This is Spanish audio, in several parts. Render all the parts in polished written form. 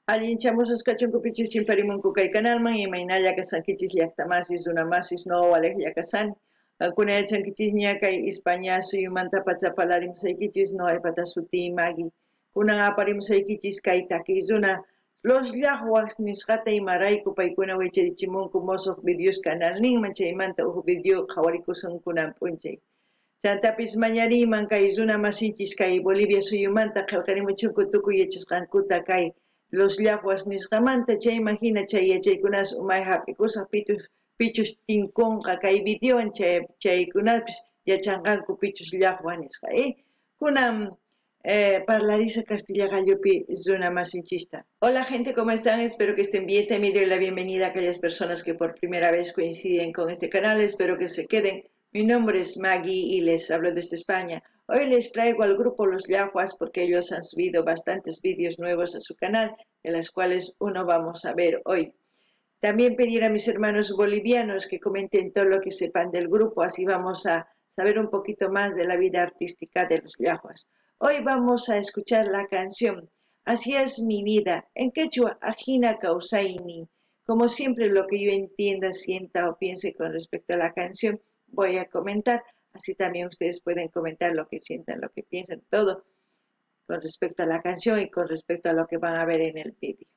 Allinchamusas kachunkupichis chimparimunku kay kanalman imaynalla kasankichis llaqtamasis runamasis nowalej llakasani. Kunayachankichis ña kay España suyumanta pachapalarimusaykichis noaypata sutimagi. Kunan aparimusaykichis kay takis runa los llaqwas nisqata imarayku paykuna wicharichimunku mosoq videos canal ninman chaymanta video qhawarikusunkunan p'unchay. Chantapis mañariman kay runa masinchis kay Bolivia suyumanta qillqarimuchunku tukuy yachasqankuta kay los llaguas nisqamanta chay imagina chay yachaykunas umay hap'ikusaq pichus tinkunqa kay videowan chaykunapis yachanqanku pichus llaqwa nisqa kunan parlarisa Castilla gallopi runa masinchista. Hola gente, ¿cómo están? Espero que estén bien. También doy la bienvenida a aquellas personas que por primera vez coinciden con este canal. Espero que se queden. Mi nombre es Maggie y les hablo desde España. Hoy les traigo al grupo Los Llaguas porque ellos han subido bastantes vídeos nuevos a su canal, de las cuales uno vamos a ver hoy. También pedir a mis hermanos bolivianos que comenten todo lo que sepan del grupo, así vamos a saber un poquito más de la vida artística de Los Llaguas. Hoy vamos a escuchar la canción Así es mi vida, en quechua, Ajina Causaini. Como siempre, lo que yo entienda, sienta o piense con respecto a la canción, voy a comentar. Así también ustedes pueden comentar lo que sientan, lo que piensan, todo con respecto a la canción y con respecto a lo que van a ver en el vídeo.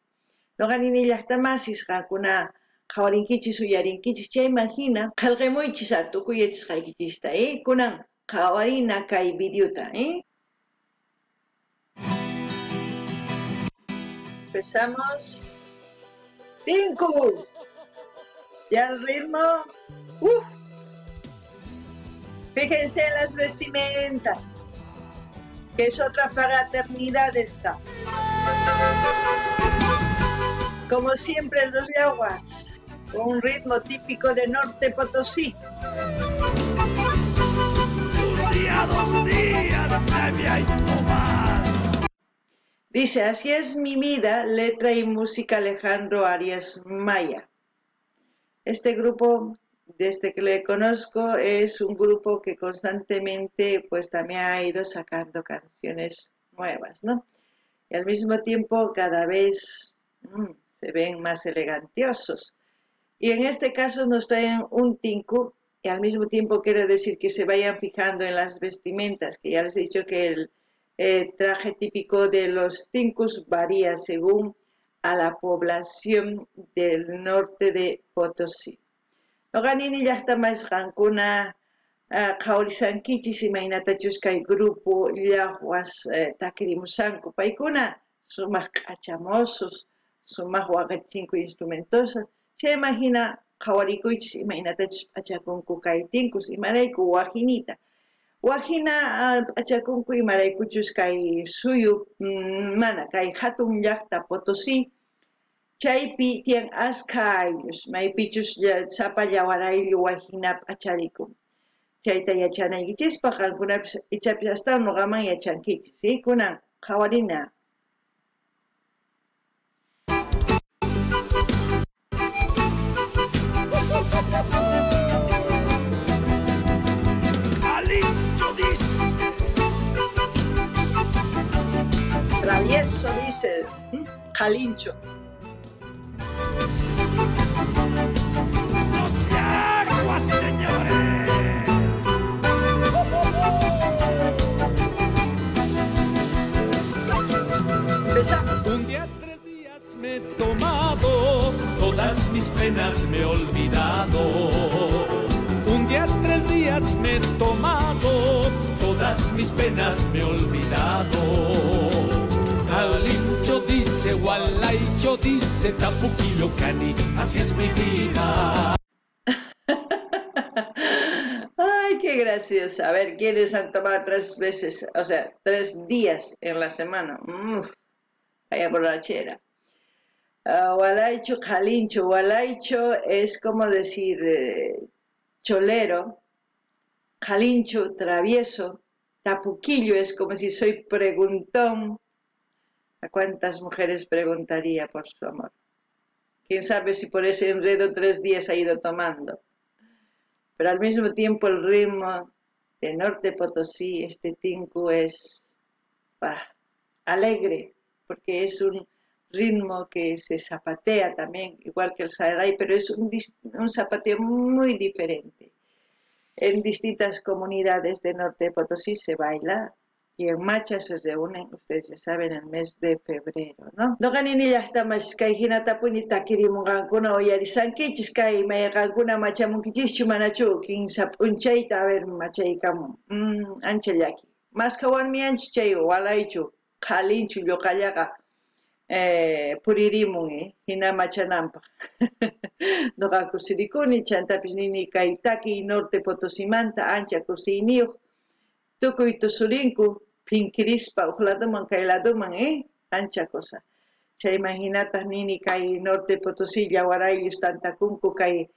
No ganini llaqtamasis qankuna qhawarinkichis uyarinkichis chay imagina qillqimuychis atukuyachisqaykichista kunan qhawarina kay videota Empezamos. 5. Ya el ritmo. Fíjense en las vestimentas, que es otra fraternidad esta. Como siempre Los Llaguas, con un ritmo típico de Norte Potosí. Un día, 2 días, me voy a tomar. Dice, así es mi vida, letra y música Alejandro Arias Maya. Este grupo, desde que le conozco, es un grupo que constantemente pues también ha ido sacando canciones nuevas, ¿no? Y al mismo tiempo cada vez se ven más elegantiosos. Y en este caso nos traen un tinku, y al mismo tiempo quiero decir que se vayan fijando en las vestimentas, que ya les he dicho que el traje típico de los tinkus varía según a la población del norte de Potosí. Noqanini llaqtamasqankuna qhawrisankichis imaynatachus kay grupo llaguas takirimusanku. Paykuna sumaq q'achamosos, sumaq waqachinku instrumentosa. Chay imagina qhawarikuychis imaynatachus p'achakunku kay tinkus imarayku wajinita. Wajina p'achakunku imaraykuchus kay suyu mana kay hatun llaqta Potosí. Chaypi tiyan asqa ayllos, maypichus sapa llawaraylu wajina p'acharikun. Chayta yachanaykichikpa qankunapis ichapis hasta nuqaman yachankichis, kunan qhawarina. Travieso dice, Calincho. Los Llaguas, señores. Empezamos. Un día, 3 días me he tomado, todas mis penas me he olvidado. Un día, 3 días me he tomado, todas mis penas me he olvidado. Calincho dice, Gualaicho dice, Tapuquillo Cani, así es mi vida. Ay, qué gracioso. A ver, ¿quiénes han tomado 3 veces, o sea, 3 días en la semana? Vaya borrachera. Gualaicho, Calincho. Gualaicho es como decir cholero. Calincho, travieso. Tapuquillo es como si soy preguntón. ¿A cuántas mujeres preguntaría por su amor? Quién sabe si por ese enredo 3 días ha ido tomando. Pero al mismo tiempo el ritmo de Norte Potosí, este tinku es alegre, porque es un ritmo que se zapatea también, igual que el Saray, pero es un zapateo muy diferente. En distintas comunidades de Norte de Potosí se baila y en Macha se reúnen, ustedes ya saben, en el mes de febrero, ¿no? Doganini ya está más que hinata punita kirimungankuna o yarisankichis kai mayankuna machamunkichis chumanachu kin sapunchaita a ver machaikamu ancha yaki. Más kawan mi ancha chayo walaichu kalinchu yokayaga puririmun hina machanampa. Doga kusirikuni chantapinini kaitaki Norte Potosimanta ancha kusiniu tukuy tusurinku pinkirispa ujladuman kayladuman ancha cosa. Se imaginatas nini kay Norte Potosí yawarayus tantakunku kay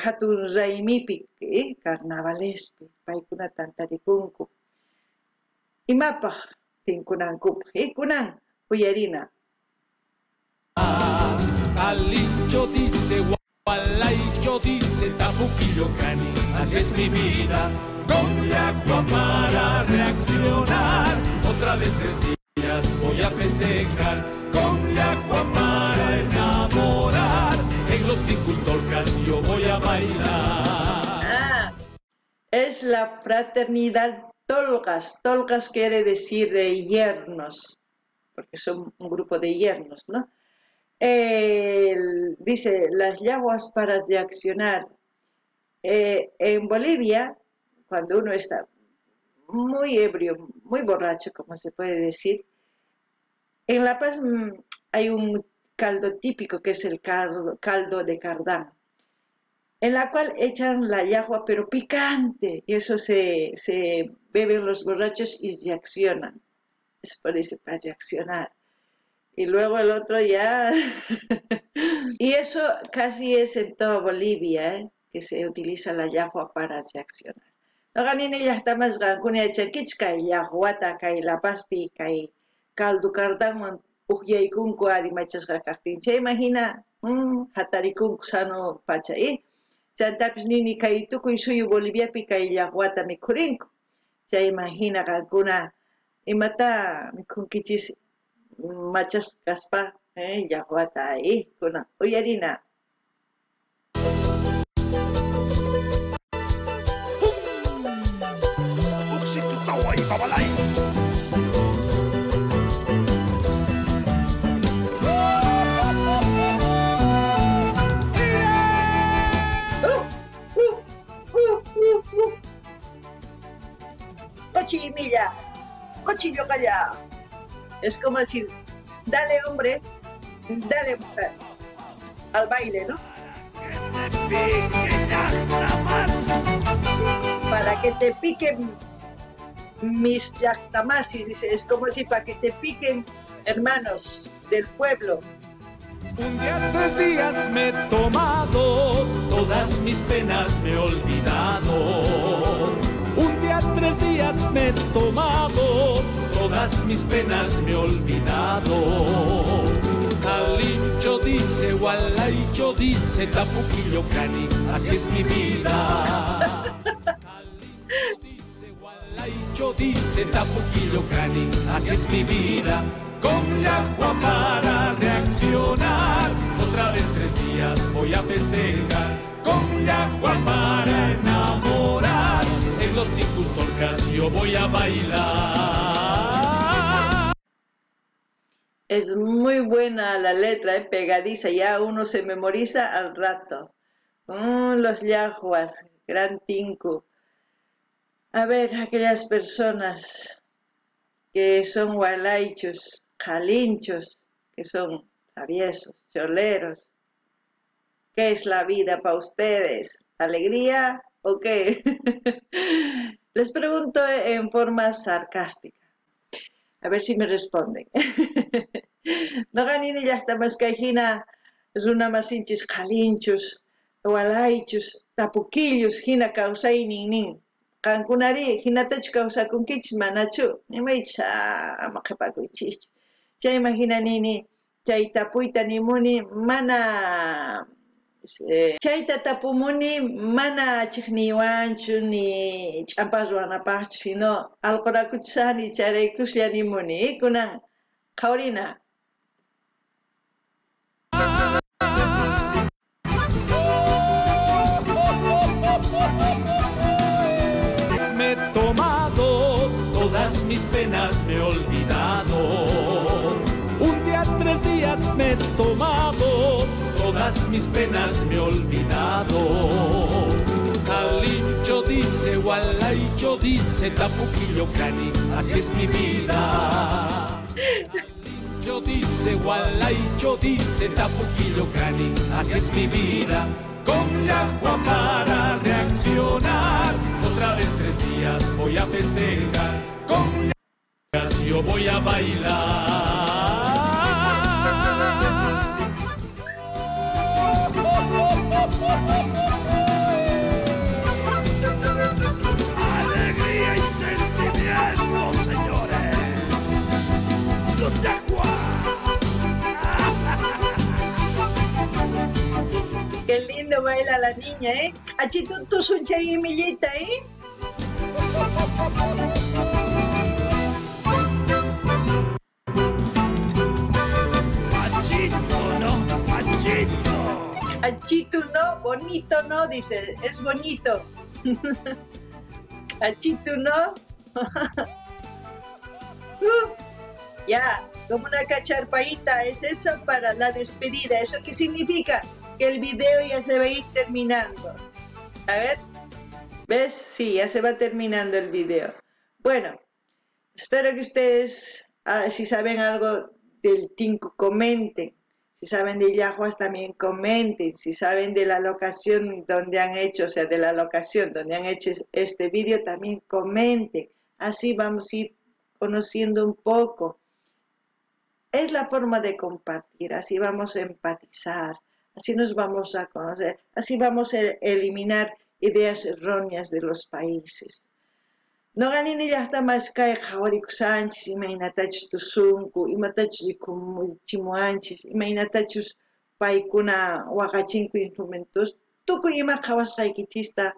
hatun raimipi carnavalespi paykuna tantarikunku. Imapaq tinkunankup kunan uyarina. Calincho dice, Gualaicho dice, Tapuquillo Cani, así es mi vida. Con Yacuá para reaccionar, otra vez 3 días voy a festejar. Con Yacuá para enamorar, en los Ticustorcas yo voy a bailar. Es la fraternidad Tolgas. Tolgas quiere decir yernos, porque son un grupo de yernos, ¿no? Dice, las yaguas para reaccionar. En Bolivia, cuando uno está muy ebrio, muy borracho, como se puede decir, en La Paz hay un caldo típico que es el caldo de cardán, en la cual echan la yagua pero picante, y eso se beben los borrachos y reaccionan. Es por eso, para reaccionar. Y luego el otro ya... Y eso casi es en toda Bolivia, que se utiliza la yagua para reaccionar. Noganini ya está más gankuni echankichka y yaguata kay La Pazpi kay caldo cardán ujiaykunku arimachasqa kaqtincha imagina hatarikunku sano pacha chantapis nini kay tukuy suyu Boliviapi kay yaguata mikhurinku. Chay imagina kankuna imata mikhunkichis machas kaspa yaguata ahí kuna uyarina. Cochimilla, cochillo calla. Es como decir, dale hombre, dale mujer, al baile, ¿no? Para que te piquen mis yactamasis, dice, es como decir, para que te piquen hermanos del pueblo. Un día 3 días me he tomado, todas mis penas me he olvidado. Un día 3 días me he tomado, todas mis penas me he olvidado. Calincho dice, Gualaicho dice, Tapuquillo Cani, así es mi vida. Calincho dice, Gualaicho dice, Tapuquillo Cani, así es mi vida. Con Yacuá para reaccionar, otra vez 3 días voy a festejar. Con Yacuá para enamorar, en los Ticustorcas yo voy a bailar. Es muy buena la letra, pegadiza, ya uno se memoriza al rato. Los yaguas, gran tinku. A ver, aquellas personas que son gualaichos, calinchos, que son traviesos, choleros. ¿Qué es la vida para ustedes? ¿Alegría o qué? Les pregunto en forma sarcástica. A ver si me responden. Noganini ya está más cajina, es una masinchis calinchos, gualaichos, tapuquillos, hina causai nin. Kankunari, hinatach causa kunkichis manachu. Ni maicha amacapacuichich. Ya imagina nini, chay tapuita nimuni mana. Chayta tapumuni mana chiqniwanchu ni champaswanapaqchu, sino alqurakuchani charaykushlla nimuni kunan qhaurina. mis penas me he olvidado. Un día, 3 días me he tomado, todas mis penas me he olvidado. Alincho dice, Gualaicho dice, Tapuquillo Cani, así es mi vida. Alincho dice, Gualaicho dice, Tapuquillo Cani, así es mi vida. Con la agua para reaccionar, otra vez 3 días voy a festejar. Con la yo voy a bailar. Alegría y sentimiento, señores. Los de Agua. Qué lindo baila la niña, ¿eh? Achito, tú son charimillita, ¿eh? Achito, ¿no? Achito. Achito no, bonito no, dice, es bonito. Achito no. Ya, como una cacharpaíta, es eso para la despedida. ¿Eso qué significa? Que el video ya se va a ir terminando. A ver, ¿ves? Sí, ya se va terminando el video. Bueno, espero que ustedes, si saben algo del Tinku, comenten. Si saben de Yaguas también comenten. Si saben de la locación donde han hecho, o sea, de la locación donde han hecho este vídeo, también comenten. Así vamos a ir conociendo un poco. Es la forma de compartir, así vamos a empatizar, así nos vamos a conocer, así vamos a eliminar ideas erróneas de los países. No ganin ya hasta más que Jauric Sánchez, imaginatachus tusunku, imatachus chimuanchis, imaginatachus paikuna wagachinku instrumentos, tuku ima kawas kaikichista,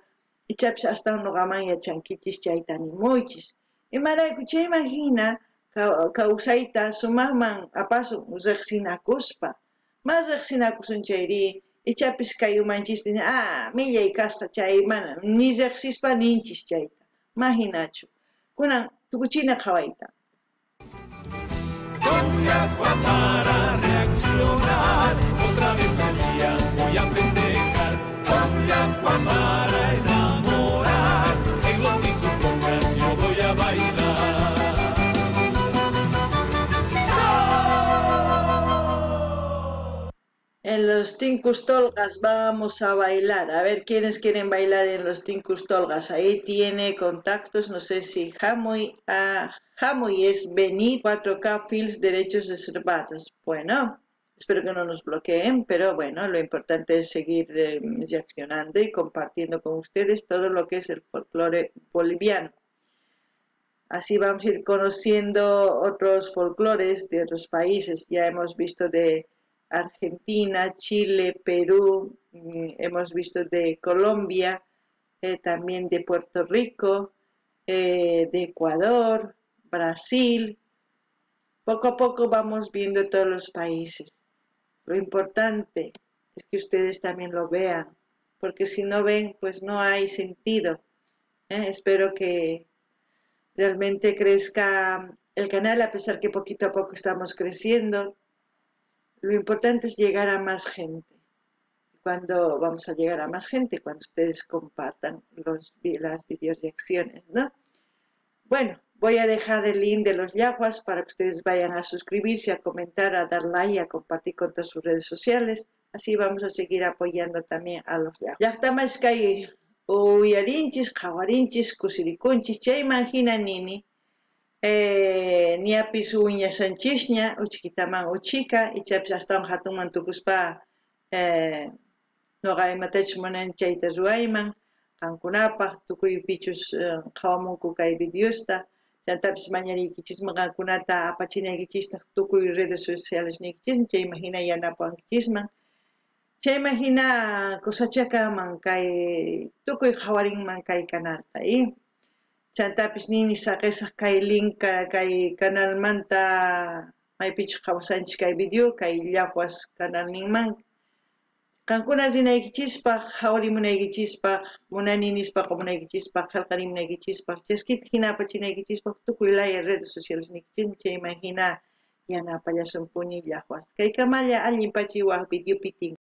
y chaps hasta un nogaman ya chanquichis chaitani muchis. Y maracucha imagina, causaita sumahman apaso rexinakuspa, más rexinakusun chayri, y chapis kayumanchis, milla y casca chay, mana, ni rexispa ninchis chaita. Imaginacho, kuna tukuchina kawaita. Con la agua para reaccionar, otra vez 3 días voy a festejar. Con la agua para enamorar, en los ticos tongas yo voy a bailar. En los Tinkus Tolgas vamos a bailar. A ver quiénes quieren bailar en los Tinkus Tolgas. Ahí tiene contactos, no sé si Hamoy es venir 4K Fields derechos reservados. Bueno, espero que no nos bloqueen, pero bueno, lo importante es seguir reaccionando y compartiendo con ustedes todo lo que es el folclore boliviano. Así vamos a ir conociendo otros folclores de otros países. Ya hemos visto de Argentina, Chile, Perú, hemos visto de Colombia, también de Puerto Rico, de Ecuador, Brasil. Poco a poco vamos viendo todos los países. Lo importante es que ustedes también lo vean, porque si no ven, pues no hay sentido. Espero que realmente crezca el canal, a pesar que poquito a poco estamos creciendo. Lo importante es llegar a más gente. Cuando vamos a llegar a más gente, cuando ustedes compartan las videoreacciones, ¿no? Bueno, voy a dejar el link de los Yaguas para que ustedes vayan a suscribirse, a comentar, a dar like, a compartir con todas sus redes sociales. Así vamos a seguir apoyando también a los Yaguas. Llaqtamas kay uyarinchis, qawarinchis, kusirikunchis, chay imagina nini. Niapis uñasanchisña, uchikitaman uchika, y chapis hasta un hatuman tukuspa noqaymatach manan chayta ruayman, qankunapaq tukuy pichus qawamunku kay videosta, chantapis mañariykichisman qankunata apachinaykichistaj tukuy redes sociales niykichisman, chay imagina yanapankichisman, chay imagina kusachakaman kay tukuy qawarinman kay canalta, chantapis nini saqesaq kay link kay canal manta maypichu qawasanchis kay video kay Yaguas canal ninman Kankuna rinaykichispaq, hawrimunaykichispaq, munaninispaqa munaykichispaq, hallqarimunaykichispaq, chaskita hinapachinaykichispaq tukuy laya redes sociales nikchismi chayman hina yanapallasunpuni llaqwas. Kay kamalla allin pachiwaq videopi